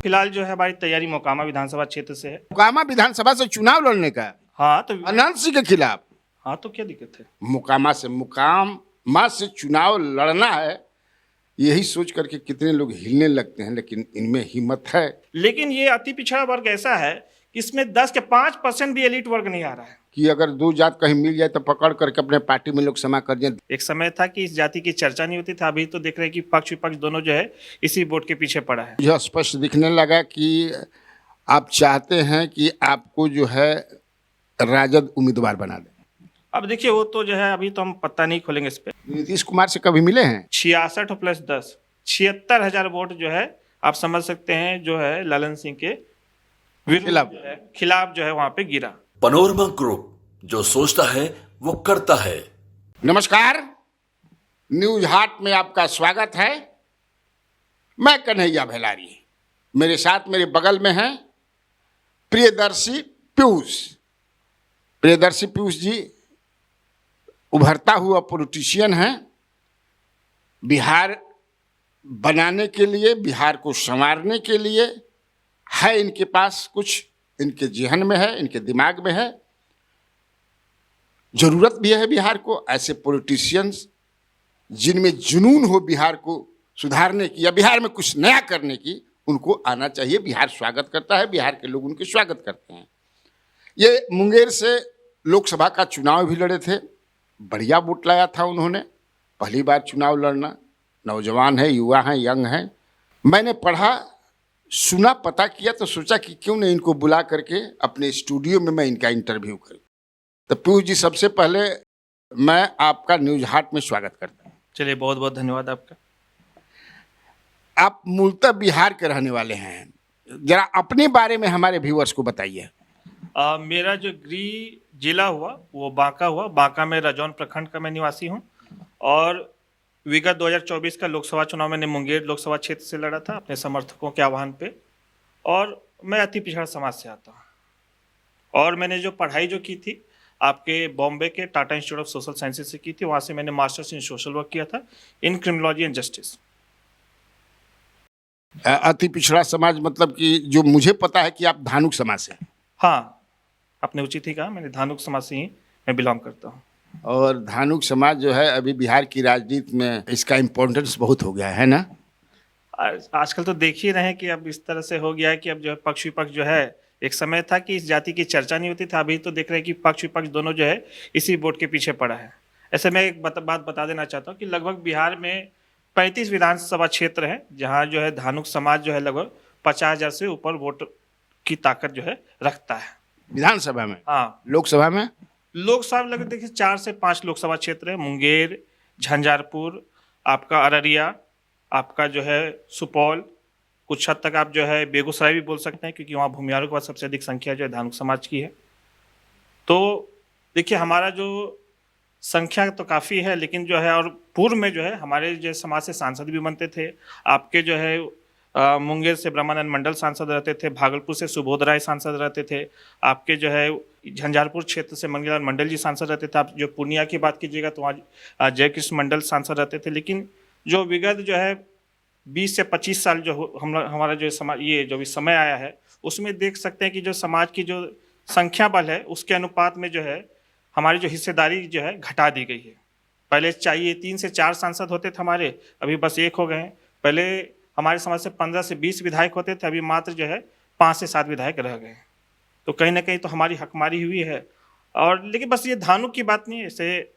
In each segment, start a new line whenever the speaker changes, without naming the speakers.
फिलहाल जो है हमारी तैयारी मोकामा विधानसभा क्षेत्र से है।
मोकामा विधानसभा से चुनाव लड़ने का
हाँ तो
अनंत सिंह के खिलाफ।
हाँ तो क्या दिक्कत है।
मुकामा से चुनाव लड़ना है, यही सोच करके कितने लोग हिलने लगते हैं, लेकिन इनमें हिम्मत है।
लेकिन ये अति पिछड़ा वर्ग ऐसा है कि इसमें 10 के 5% भी एलिट वर्ग नहीं आ रहा है
कि अगर दो जात कहीं मिल जाए तो पकड़ करके अपने पार्टी में लोग समा कर दें।
एक समय था कि इस जाति की चर्चा नहीं होती था, अभी तो देख रहे हैं कि पक्ष विपक्ष दोनों जो है इसी वोट के पीछे पड़ा है।
मुझे स्पष्ट दिखने लगा कि आप चाहते हैं कि आपको जो है राजद उम्मीदवार बना दे।
अब देखिए वो तो जो है अभी तो हम पत्ता नहीं खोलेंगे इस पे।
नीतीश कुमार से कभी मिले हैं?
66 + 10 76,000 वोट जो है आप समझ सकते हैं जो है ललन सिंह के खिलाफ जो है वहां पे गिरा।
पनोरमा ग्रुप, जो सोचता है वो करता है।
नमस्कार, न्यूज हाट में आपका स्वागत है। मैं कन्हैया भेलारी, मेरे साथ मेरे बगल में हैं प्रियदर्शी पीयूष। प्रियदर्शी पीयूष जी उभरता हुआ पॉलिटिशियन हैं। बिहार बनाने के लिए, बिहार को संवारने के लिए है इनके पास कुछ, इनके जेहन में है, इनके दिमाग में है। जरूरत भी है बिहार को ऐसे पॉलिटिशियंस जिनमें जुनून हो बिहार को सुधारने की या बिहार में कुछ नया करने की, उनको आना चाहिए। बिहार स्वागत करता है, बिहार के लोग उनके स्वागत करते हैं। ये मुंगेर से लोकसभा का चुनाव भी लड़े थे, बढ़िया वोट लाया था उन्होंने। पहली बार चुनाव लड़ना, नौजवान है, युवा हैं, यंग हैं। मैंने पढ़ा, सुना, पता किया तो सोचा कि क्यों नहीं इनको बुला करके अपने स्टूडियो में मैं इनका इंटरव्यू करूं। तो पीयूष जी, सबसे पहले मैं आपका न्यूज हाट में स्वागत करता हूं।
चलिए, बहुत बहुत धन्यवाद आपका।
आप मूलतः बिहार के रहने वाले हैं, जरा अपने बारे में हमारे व्यूअर्स को बताइए।
मेरा जो गृह जिला हुआ वो बांका हुआ। बांका में रजौन प्रखंड का मैं निवासी हूँ और विगत 2024 का लोकसभा चुनाव मैंने मुंगेर लोकसभा क्षेत्र से लड़ा था अपने समर्थकों के आह्वान पे। और मैं अति पिछड़ा समाज से आता हूँ और मैंने जो पढ़ाई जो की थी आपके बॉम्बे के Tata institute of social sciences से की थी। वहाँ से मैंने मास्टर्स इन सोशल वर्क किया था इन क्रिमिनोलॉजी एंड जस्टिस।
अति पिछड़ा समाज मतलब कि जो मुझे पता है कि आप धानुक समाज से हैं।
हाँ, आपने उचित ही कहा, मैंने धानुक समाज से ही मैं बिलोंग करता हूँ।
और धानुक समाज जो है अभी बिहार की राजनीति में इसका इम्पोर्टेंस बहुत हो गया है ना।
आजकल तो देख ही रहे हैं कि अब इस तरह से हो गया है कि अब जो है पक्ष विपक्ष जो है, एक समय था कि इस जाति की चर्चा नहीं होती थी, अभी तो देख रहे हैं कि पक्ष विपक्ष दोनों जो है इसी वोट के पीछे पड़ा है। ऐसे मैं एक बात बता देना चाहता हूँ कि लगभग बिहार में 35 विधानसभा क्षेत्र हैं जहाँ जो है धानुक समाज जो है लगभग 50,000 से ऊपर वोट की ताकत जो है रखता है
विधानसभा में।
हाँ,
लोकसभा में
लगभग देखिए 4 से 5 लोकसभा क्षेत्र है। मुंगेर, झंझारपुर, आपका अररिया, आपका जो है सुपौल, कुछ हद तक आप जो है बेगूसराय भी बोल सकते हैं क्योंकि वहाँ भूमिहारों के पास सबसे अधिक संख्या जो है धानुक समाज की है। तो देखिए हमारा जो संख्या तो काफ़ी है, लेकिन जो है और पूर्व में जो है हमारे जो समाज से सांसद भी बनते थे। आपके जो है मुंगेर से ब्रह्मानंद मंडल सांसद रहते थे, भागलपुर से सुबोध राय सांसद रहते थे, आपके जो है झंझारपुर क्षेत्र से मंगीलाल मंडल जी सांसद रहते थे। आप जो पूर्णिया की बात कीजिएगा तो वहाँ जयकृष्ण मंडल सांसद रहते थे। लेकिन जो विगत जो है 20 से 25 साल जो हमारा जो समाज ये जो भी समय आया है उसमें देख सकते हैं कि जो समाज की जो संख्या बल है उसके अनुपात में जो है हमारी जो हिस्सेदारी जो है घटा दी गई है। पहले चाहिए 3 से 4 सांसद होते थे हमारे, अभी बस 1 हो गए हैं। पहले हमारे समाज से 15 से 20 विधायक होते थे, अभी मात्र जो है 5 से 7 विधायक रह गए। तो कहीं ना कहीं तो हमारी हकमारी हुई है। और लेकिन बस ये धानुक की बात नहीं है, इसे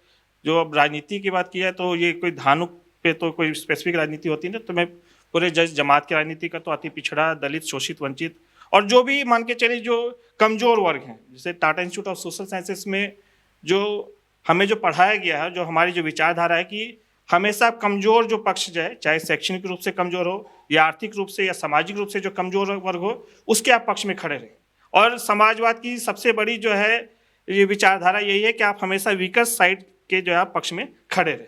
जो अब राजनीति की बात की है तो ये कोई धानुक पे तो कोई स्पेसिफिक राजनीति होती है ना, तो मैं पूरे जमात की राजनीति का तो अति पिछड़ा, दलित, शोषित, वंचित और जो भी मान के चलिए जो कमजोर वर्ग हैं, जैसे Tata institute of social sciences में जो हमें जो पढ़ाया गया है, जो हमारी जो विचारधारा है कि हमेशा कमजोर जो पक्ष जो है, चाहे शैक्षणिक रूप से कमजोर हो या आर्थिक रूप से या सामाजिक रूप से जो कमजोर वर्ग हो, उसके आप पक्ष में खड़े रहें। और समाजवाद की सबसे बड़ी जो है ये विचारधारा यही है कि आप हमेशा वीकर साइड के जो है पक्ष में खड़े रहें।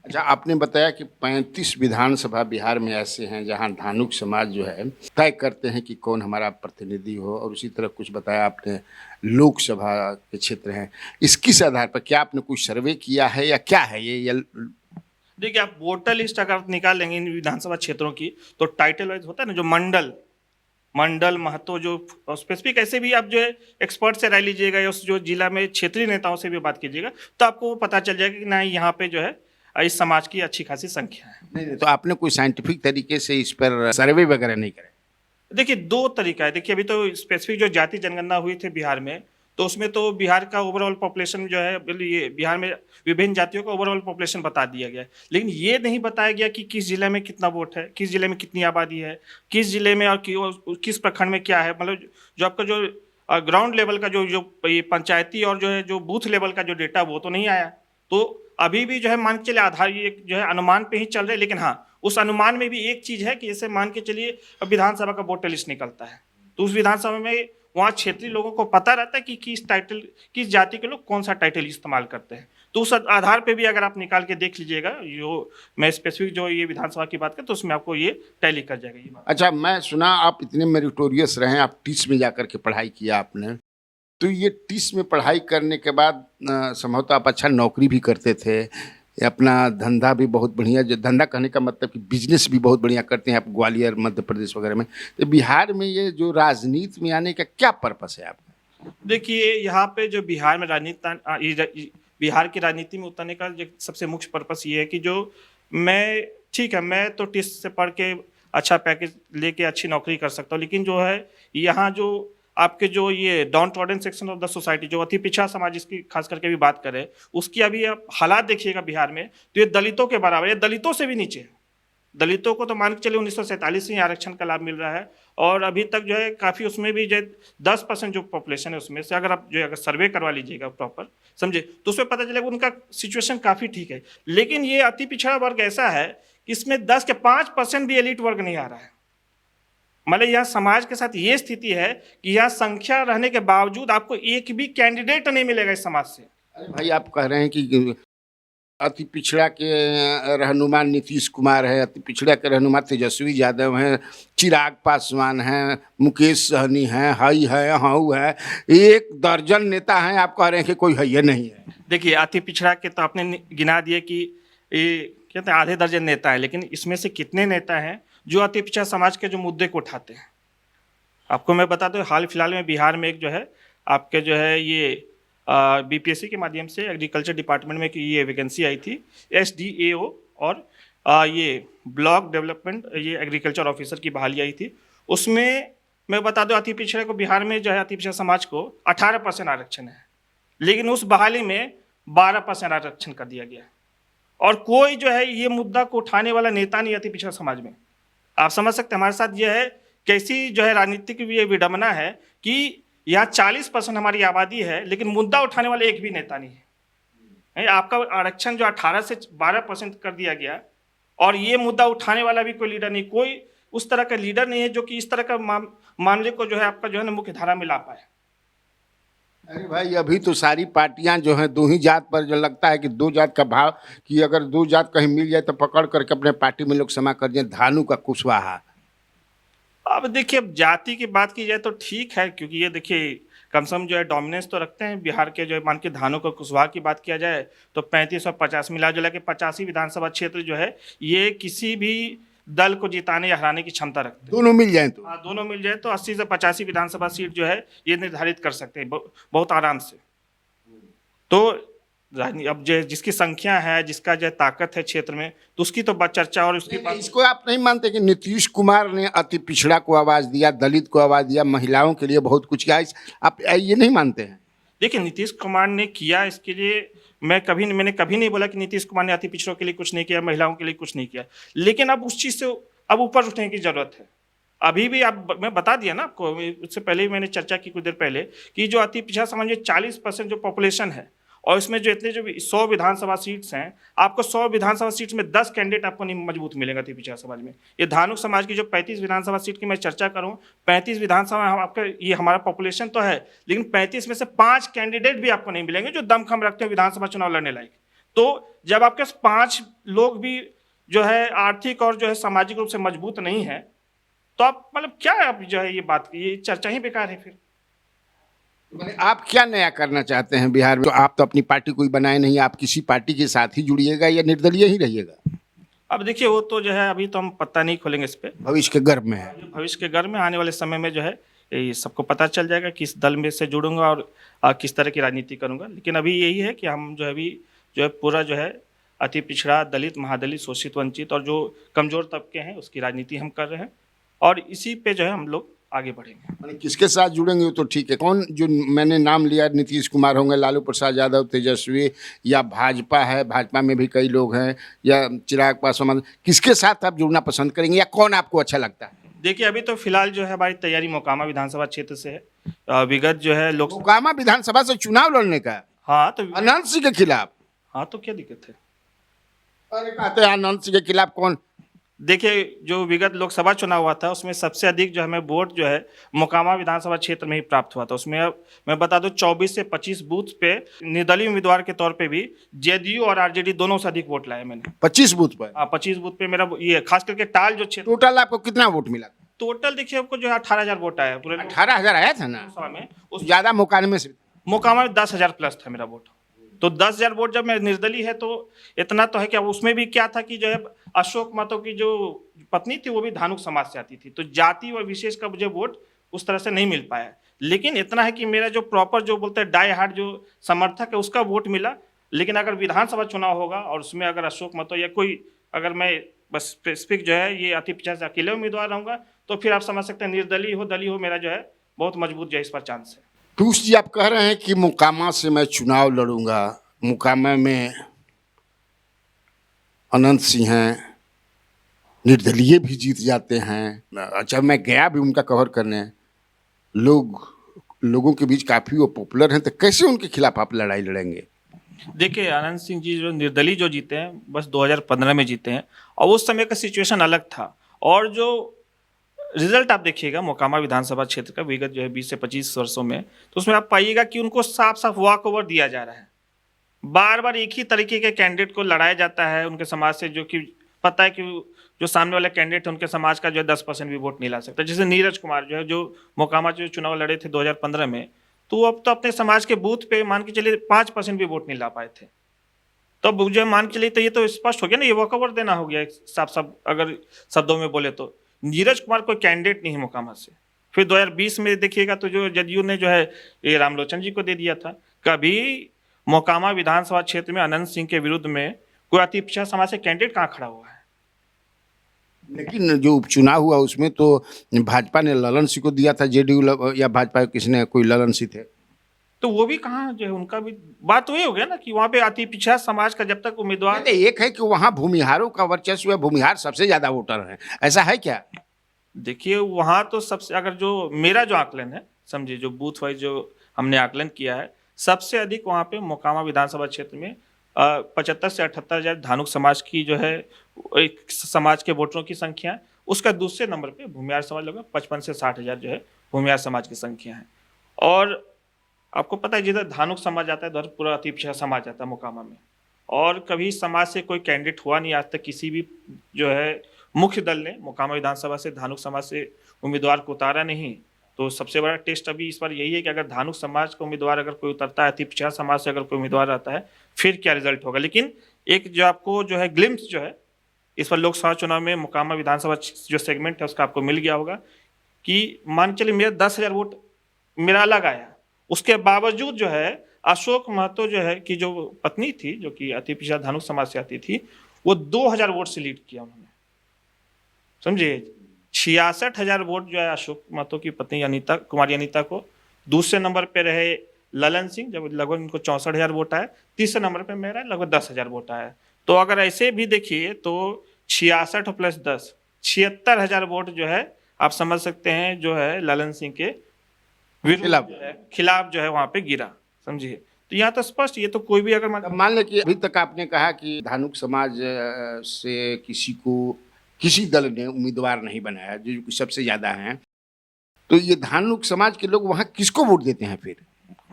अच्छा, आपने बताया कि 35 विधानसभा बिहार में ऐसे हैं जहां धानुक समाज जो है तय करते हैं कि कौन हमारा प्रतिनिधि हो, और उसी तरह कुछ बताया आपने लोकसभा के क्षेत्र हैं। इस किस आधार पर, क्या आपने कुछ सर्वे किया है या क्या है ये?
देखिए, आप वोटर लिस्ट अगर निकाल लेंगे इन विधानसभा क्षेत्रों की तो टाइटल वाइज होता है ना, जो मंडल मंडल महतो जो स्पेसिफिक ऐसे भी आप जो है एक्सपर्ट से राय लीजिएगा या उस जो जिला में क्षेत्रीय नेताओं से भी बात कीजिएगा तो आपको पता चल जाएगा कि नहीं यहाँ पे जो है इस समाज की अच्छी खासी संख्या है।
नहीं, तो आपने कोई साइंटिफिक तरीके से इस पर सर्वे वगैरह नहीं करे?
देखिए दो तरीका है। देखिए अभी तो स्पेसिफिक जो जाति जनगणना हुई थी बिहार में, तो उसमें तो बिहार का ओवरऑल पॉपुलेशन जो है ये बिहार में विभिन्न जातियों का ओवरऑल पॉपुलेशन बता दिया गया है, लेकिन ये नहीं बताया गया कि किस जिले में कितना वोट है, किस जिले में कितनी आबादी है, किस जिले में और किस प्रखंड में क्या है। मतलब जो आपका जो ग्राउंड लेवल का जो ये पंचायती और जो है जो बूथ लेवल का जो डेटा वो तो नहीं आया। तो अभी भी जो है मान के चलिए आधार ये जो है अनुमान पे ही चल रहे, लेकिन हाँ उस अनुमान में भी एक चीज है कि जैसे मान के चलिए विधानसभा का वोटर लिस्ट निकलता है तो उस विधानसभा में वहाँ क्षेत्रीय लोगों को पता रहता है कि किस जाति के लोग कौन सा टाइटल इस्तेमाल करते हैं। तो उस आधार पे भी अगर आप निकाल के देख लीजिएगा, जो मैं स्पेसिफिक जो ये विधानसभा की बात करें तो उसमें आपको ये टैली कर जाएगा ये बात।
अच्छा, मैं सुना आप इतने मेरिटोरियस रहे, आप टीस में जाकर के पढ़ाई किया आपने, तो ये टीस में पढ़ाई करने के बाद संभवतः आप अच्छा नौकरी भी करते थे, अपना धंधा भी बहुत बढ़िया, जो धंधा कहने का मतलब कि बिजनेस भी बहुत बढ़िया करते हैं आप ग्वालियर मध्य प्रदेश वगैरह में। तो बिहार में ये जो राजनीति में आने का क्या पर्पस है आपका?
देखिए यहाँ पे जो बिहार में बिहार की राजनीति में उतरने का जो सबसे मुख्य पर्पस ये है कि जो मैं ठीक है मैं तो टीस से पढ़ के अच्छा पैकेज लेके अच्छी नौकरी कर सकता हूँ, लेकिन जो है यहाँ जो आपके जो ये down trodden section of the society जो अति पिछड़ा समाज जिसकी खास करके भी बात करें, उसकी अभी आप हालात देखिएगा बिहार में तो ये दलितों के बराबर, ये दलितों से भी नीचे है। दलितों को तो मान के चलिए 1947 से ही आरक्षण का लाभ मिल रहा है और अभी तक जो है काफ़ी उसमें भी जो 10% जो पॉपुलेशन है उसमें से अगर आप जो अगर सर्वे करवा लीजिएगा प्रॉपर समझे तो उसमें पता चलेगा उनका सिचुएशन काफ़ी ठीक है। लेकिन ये अति पिछड़ा वर्ग ऐसा है कि इसमें 10 के 5% भी एलिट वर्ग नहीं आ रहा है। मतलब यह समाज के साथ ये स्थिति है कि यह संख्या रहने के बावजूद आपको एक भी कैंडिडेट नहीं मिलेगा इस समाज से।
अरे भाई, आप कह रहे हैं कि अति पिछड़ा के रहनुमा नीतीश कुमार है, अति पिछड़ा के रहनुमा तेजस्वी यादव हैं, चिराग पासवान हैं, मुकेश सहनी हैं, हई है, हाउ है, 1 दर्जन नेता हैं, आप कह रहे हैं कि कोई है ये नहीं है।
देखिए अति पिछड़ा के तो आपने गिना दिए कि ये कहते हैं आधे दर्जन नेता है, लेकिन इसमें से कितने नेता हैं जो अति पिछड़ा समाज के जो मुद्दे को उठाते हैं। आपको मैं बता दूं हाल फिलहाल में बिहार में एक जो है आपके जो है ये बीपीएससी के माध्यम से एग्रीकल्चर डिपार्टमेंट में ये वैकेंसी आई थी SDAO और ये ब्लॉक डेवलपमेंट ये एग्रीकल्चर ऑफिसर की बहाली आई थी। उसमें मैं बता दूं अति पिछड़े को बिहार में जो है अति पिछड़ा समाज को 18% आरक्षण है, लेकिन उस बहाली में 12% आरक्षण कर दिया गया और कोई जो है ये मुद्दा को उठाने वाला नेता नहीं अति पिछड़ा समाज में। आप समझ सकते हैं हमारे साथ यह है कैसी जो है राजनीतिक ये विडंबना है कि यहाँ 40% हमारी आबादी है लेकिन मुद्दा उठाने वाले एक भी नेता नहीं है। आपका आरक्षण जो 18 से 12% कर दिया गया और ये मुद्दा उठाने वाला भी कोई लीडर नहीं, कोई उस तरह का लीडर नहीं है जो कि इस तरह का मामले को जो है आपका जो है ना मुख्य धारा में ला पाए।
अरे भाई, अभी तो सारी पार्टियां जो हैं 2 ही जात पर, जो लगता है कि 2 जात का भाव कि अगर 2 जात कहीं मिल जाए तो पकड़ करके अपने पार्टी में लोग समा कर दिए। धानु का कुशवाहा।
अब देखिए अब जाति की बात की जाए तो ठीक है, क्योंकि ये देखिए कम से कम जो है डोमिनेंस तो रखते हैं बिहार के जो है मान के धानु का कुशवाहा की बात किया जाए तो 35 और 50 मिला जुला के 85 विधानसभा क्षेत्र जो है ये किसी भी दल को जिताने या हराने की क्षमता रखते हैं।
दोनों मिल जाए तो
दोनों मिल जाए तो 80 से 85 विधानसभा सीट जो है ये निर्धारित कर सकते हैं बहुत आराम से। तो अब जो जिसकी संख्या है, जिसका जो ताकत है क्षेत्र में, तो उसकी तो चर्चा और उसकी
इसको आप नहीं मानते कि नीतीश कुमार ने अति पिछड़ा को आवाज दिया, दलित को आवाज दिया, महिलाओं के लिए बहुत कुछ किया, आप ये नहीं मानते हैं?
देखिए नीतीश कुमार ने किया, इसके लिए मैंने कभी नहीं बोला कि नीतीश कुमार ने अति पिछड़ों के लिए कुछ नहीं किया, महिलाओं के लिए कुछ नहीं किया, लेकिन अब उस चीज़ से अब ऊपर उठने की जरूरत है। अभी भी आप मैं बता दिया ना आपको, उससे पहले भी मैंने चर्चा की कुछ देर पहले कि जो अति पिछड़ा समाज में 40% जो पॉपुलेशन है और इसमें जो इतने जो 100 विधानसभा सीट्स हैं, आपको 100 विधानसभा सीट्स में 10 कैंडिडेट आपको नहीं मजबूत मिलेगा अति पिछड़ा समाज में। ये धानुक समाज की जो 35 विधानसभा सीट की मैं चर्चा करूं, 35 विधानसभा आपका ये हमारा पॉपुलेशन तो है, लेकिन 35 में से 5 कैंडिडेट भी आपको नहीं मिलेंगे जो दमखम रखते हैं विधानसभा चुनाव लड़ने लायक। तो जब आपके 5 लोग भी जो है आर्थिक और जो है सामाजिक रूप से मजबूत नहीं है तो आप मतलब क्या आप जो है ये चर्चा ही बेकार है। फिर
आप क्या नया करना चाहते हैं बिहार में? तो आप तो अपनी पार्टी कोई बनाए नहीं, आप किसी पार्टी के साथ ही जुड़िएगा या निर्दलीय ही रहिएगा?
अब देखिए वो तो जो है अभी तो हम पत्ता नहीं खोलेंगे इस पे।
भविष्य के गर्भ में है।
भविष्य के घर में आने वाले समय में जो है ये सबको पता चल जाएगा किस दल में से जुड़ूंगा और किस तरह की राजनीति करूंगा। लेकिन अभी यही है कि हम जो है अभी जो है पूरा जो है अति पिछड़ा, दलित, महादलित, शोषित, वंचित और जो कमजोर तबके हैं उसकी राजनीति हम कर रहे हैं और इसी पे जो है हम लोग आगे बढ़ेंगे।
माने किसके साथ जुड़ेंगे वो तो ठीक है, कौन जो मैंने नाम लिया, नीतीश कुमार होंगे, लालू प्रसाद यादव, तेजस्वी, या भाजपा है, भाजपा में भी कई लोग हैं, या चिराग पासवान, किसके साथ आप जुड़ना पसंद करेंगे या कौन आपको अच्छा लगता है?
देखिए अभी तो फिलहाल जो है हमारी तैयारी मोकामा विधानसभा क्षेत्र से है। विगत जो है लोग
मोकामा विधानसभा से चुनाव लड़ने का
हाँ तो
अनंत सिंह के खिलाफ?
हाँ तो क्या दिक्कत है?
अरे कहते हैं अनंत सिंह के खिलाफ कौन?
देखिए जो विगत लोकसभा चुनाव हुआ था उसमें सबसे अधिक जो हमें वोट जो है मोकामा विधानसभा क्षेत्र में ही प्राप्त हुआ था। उसमें अब मैं बता दूं 24 से 25 बूथ पे निर्दलीय उम्मीदवार के तौर पे भी जेडीयू और आरजेडी दोनों से अधिक वोट लाए मैंने।
25 बूथ पर?
हाँ 25 बूथ पे मेरा ये खास करके टाल जो क्षेत्र
टोटल आपको कितना वोट मिला?
टोटल देखिए आपको जो है 18,000 वोट आया पूरे
18,000 आया था ना?
लोकसभा में। उस
ज्यादा मुकाबले से
मोकामा में 10,000 प्लस था मेरा वोट। तो 10,000 वोट जब मैं निर्दलीय है तो इतना तो है कि अब उसमें भी क्या था कि जो है अशोक महतो की जो पत्नी थी वो भी धानुक समाज से आती थी, तो जाति व विशेष का मुझे वोट उस तरह से नहीं मिल पाया। लेकिन इतना है कि मेरा जो प्रॉपर जो बोलते हैं डाई हार्ड जो समर्थक है उसका वोट मिला। लेकिन अगर विधानसभा चुनाव होगा और उसमें अगर अशोक महतो या कोई अगर मैं बस स्पेसिफिक जो है ये अति पिछड़ा से अकेले उम्मीदवार रहूंगा तो फिर आप समझ सकते हैं निर्दलीय हो दलीय हो मेरा जो है बहुत मजबूत जो है इस पर चांस है।
पीयूष जी, आप कह रहे हैं कि मोकामा से मैं चुनाव लड़ूंगा, मोकामा में अनंत सिंह हैं, निर्दलीय भी जीत जाते हैं। अच्छा, मैं गया भी उनका कवर करने, लोगों के बीच काफ़ी वो पॉपुलर हैं, तो कैसे उनके खिलाफ आप लड़ाई लड़ेंगे?
देखिए अनंत सिंह जी जो निर्दलीय जो जीते हैं बस 2015 में जीते हैं और उस समय का सिचुएशन अलग था। और जो रिजल्ट आप देखिएगा मोकामा विधानसभा क्षेत्र का विगत जो है 20 से 25 वर्षों में, तो उसमें आप पाइएगा कि उनको साफ साफ वॉक ओवर दिया जा रहा है। बार बार एक ही तरीके के कैंडिडेट को लड़ाया जाता है उनके समाज से, जो कि पता है कि जो सामने वाला कैंडिडेट है उनके समाज का जो है 10% भी वोट नहीं ला सकता। जैसे नीरज कुमार जो है जो मोकामा जो चुनाव लड़े थे 2015 में, तो वो अब तो अपने समाज के बूथ पे मान के चलिए 5% भी वोट नहीं ला पाए थे। तो अब जो मान के चलिए तो ये तो स्पष्ट हो गया ना, ये वॉक ओवर देना हो गया साफ साफ अगर शब्दों में बोले तो। नीरज कुमार कोई कैंडिडेट नहीं है मोकामा से। फिर 2020 में देखिएगा तो जो जदयू ने जो है ये रामलोचन जी को दे दिया था। कभी मोकामा विधानसभा क्षेत्र में अनंत सिंह के विरुद्ध में कोई अति पिछड़ा समाज से कैंडिडेट कहाँ खड़ा हुआ है?
लेकिन जो उपचुनाव हुआ उसमें तो भाजपा ने ललन सिंह को दिया था, जेडीयू या भाजपा किसने कोई ललन सिंह थे,
तो वो भी कहाँ जो है उनका भी बात वही हो गया ना कि वहाँ पे अति पिछड़ा समाज का जब तक उम्मीदवार।
एक है कि वहाँ भूमिहारों का वर्चस्व है, भूमिहार सबसे ज्यादा वोटर हैं, ऐसा है क्या?
देखिए वहाँ तो सबसे अगर जो मेरा जो आकलन है समझिए जो बूथ वाइज जो हमने आकलन किया है सबसे अधिक वहाँ पे मोकामा विधानसभा क्षेत्र में 75 से 78,000 धानुक समाज की जो है एक समाज के वोटरों की संख्या है। उसका दूसरे नंबर पे भूमिहार समाज लगभग 55 से 60,000 जो है भूमिहार समाज की संख्या है। और आपको पता है जिधर धानुक समाज आता है उधर पूरा अति पिछड़ा समाज आता है मोकामा में। और कभी समाज से कोई कैंडिडेट हुआ नहीं आज तक, किसी भी जो है मुख्य दल ने मोकामा विधानसभा से धानुक समाज से उम्मीदवार को उतारा नहीं। तो सबसे बड़ा टेस्ट अभी इस बार यही है कि अगर धानुक समाज का उम्मीदवार अगर कोई उतरता है, अति पिछड़ा समाज से अगर कोई उम्मीदवार आता है, फिर क्या रिजल्ट होगा। लेकिन एक जो आपको जो है ग्लिम्स जो है इस बार लोकसभा चुनाव में मोकामा विधानसभा जो सेगमेंट है उसका आपको मिल गया होगा कि मान चलिए मेरा 10,000 वोट मेरा अलग आया, उसके बावजूद जो है अशोक महतो जो है कि जो पत्नी थी जो कि अति पिछड़ा धानुक समाज से आती थी वो 2,000 वोट से लीड किया उन्होंने, समझिए 66,000 वोट जो है अशोक महतो की पत्नी अनीता कुमारी अनीता को। दूसरे नंबर पे रहे ललन सिंह जब लगभग उनको 64,000 वोट आए। तीसरे नंबर पे मेरा लगभग 10,000 वोट आया। तो अगर ऐसे भी देखिए तो 66 प्लस 10 76,000 वोट जो है आप समझ सकते हैं जो है ललन सिंह के खिलाफ जो है वहां पे गिरा, समझिए। तो यहाँ तो स्पष्ट, ये तो कोई भी अगर
मान लें कि अभी तक आपने कहा कि धानुक समाज से किसी दल ने उम्मीदवार नहीं बनाया जो सबसे ज्यादा हैं, तो ये धानुक समाज के लोग वहाँ किसको वोट देते हैं फिर?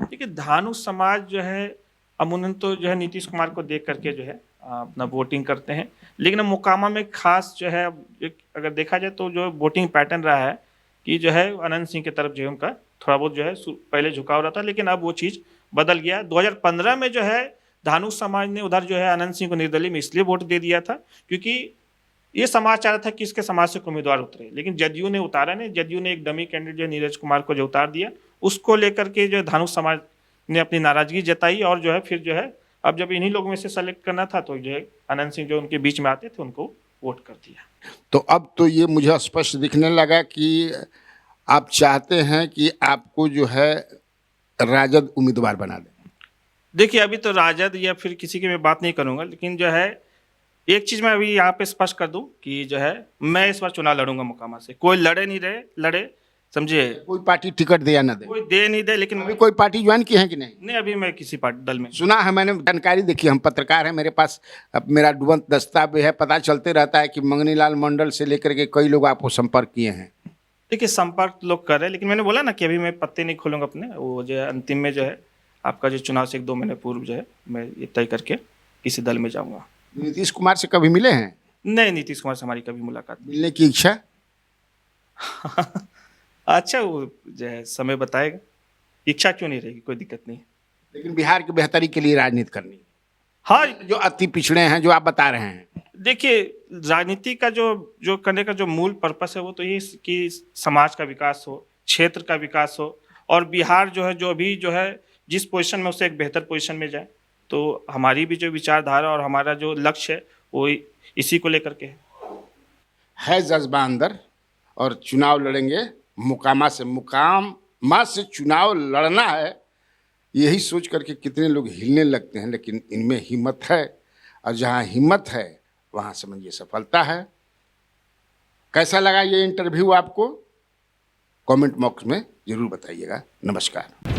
देखिए धानुक समाज जो है अमूमन तो जो है नीतीश कुमार को देख करके जो है अपना वोटिंग करते हैं। लेकिन मोकामा में खास जो है अगर देखा जाए तो जो वोटिंग पैटर्न रहा है कि जो है अनंत सिंह की तरफ जो है उनका थोड़ा बहुत जो है पहले झुकाव रहा था, लेकिन अब वो चीज़ बदल गया। 2015 में जो है धानुक समाज ने उधर जो है अनंत सिंह को निर्दलीय में इसलिए वोट दे दिया था क्योंकि ये समाज चाह रहा था कि इसके समाज से कोई उम्मीदवार उतरे, लेकिन जदयू ने उतारा नहीं। जदयू ने एक डमी कैंडिडेट जो है नीरज कुमार को जो उतार दिया, उसको लेकर के जो है धानुक समाज ने अपनी नाराजगी जताई और जो है फिर जो है अब जब इन्हीं लोगों में से सेलेक्ट करना था तो जो है आनंद सिंह जो उनके बीच में आते थे उनको वोट कर दिया।
तो अब तो ये मुझे स्पष्ट दिखने लगा कि आप चाहते हैं कि आपको जो है राजद उम्मीदवार बना दें।
देखिए अभी तो राजद या फिर किसी की मैं बात नहीं करूंगा, लेकिन जो है एक चीज मैं अभी यहाँ पे स्पष्ट कर दूं कि जो है मैं इस बार चुनाव लड़ूंगा मोकामा से। कोई लड़े समझिए,
कोई पार्टी टिकट दे या न दे,
कोई दे नहीं दे, लेकिन
अभी कोई पार्टी ज्वाइन की है कि नहीं?
नहीं, अभी मैं किसी पार्टी दल में।
सुना है मैंने, जानकारी देखी, हम पत्रकार हैं, मेरे पास अब मेरा डुबंत दस्ता भी है, पता चलते रहता है कि मंगनी लाल मंडल से लेकर के कई लोग आपको संपर्क किए हैं।
देखिए संपर्क लोग कर रहे हैं, लेकिन मैंने बोला ना कि अभी मैं पत्ते नहीं खोलूंगा अपने। वो जो है अंतिम में जो है आपका जो चुनाव से 1-2 महीने पूर्व जो है मैं ये तय करके किसी दल में जाऊंगा।
नीतीश कुमार से कभी मिले हैं?
नहीं, नीतीश कुमार से हमारी कभी मुलाकात
मिलने की इच्छा?
अच्छा, वो जो है समय बताएगा। इच्छा क्यों नहीं रहेगी, कोई दिक्कत नहीं।
लेकिन बिहार की बेहतरी के लिए राजनीति करनी,
हाँ,
जो अति पिछड़े हैं, जो आप बता रहे हैं।
देखिए राजनीति का जो करने का जो मूल पर्पस है वो तो ये कि समाज का विकास हो, क्षेत्र का विकास हो, और बिहार जो है जो अभी जो है जिस पोजीशन में उससे एक बेहतर पोजीशन में जाए। तो हमारी भी जो विचारधारा और हमारा जो लक्ष्य है वो इसी को लेकर के
है जज्बा अंदर, और चुनाव लड़ेंगे मोकामा से। मोकामा से चुनाव लड़ना है, यही सोच करके कितने लोग हिलने लगते हैं, लेकिन इनमें हिम्मत है, और जहाँ हिम्मत है वहाँ समझिए सफलता है। कैसा लगा ये इंटरव्यू आपको? कमेंट बॉक्स में जरूर बताइएगा। नमस्कार।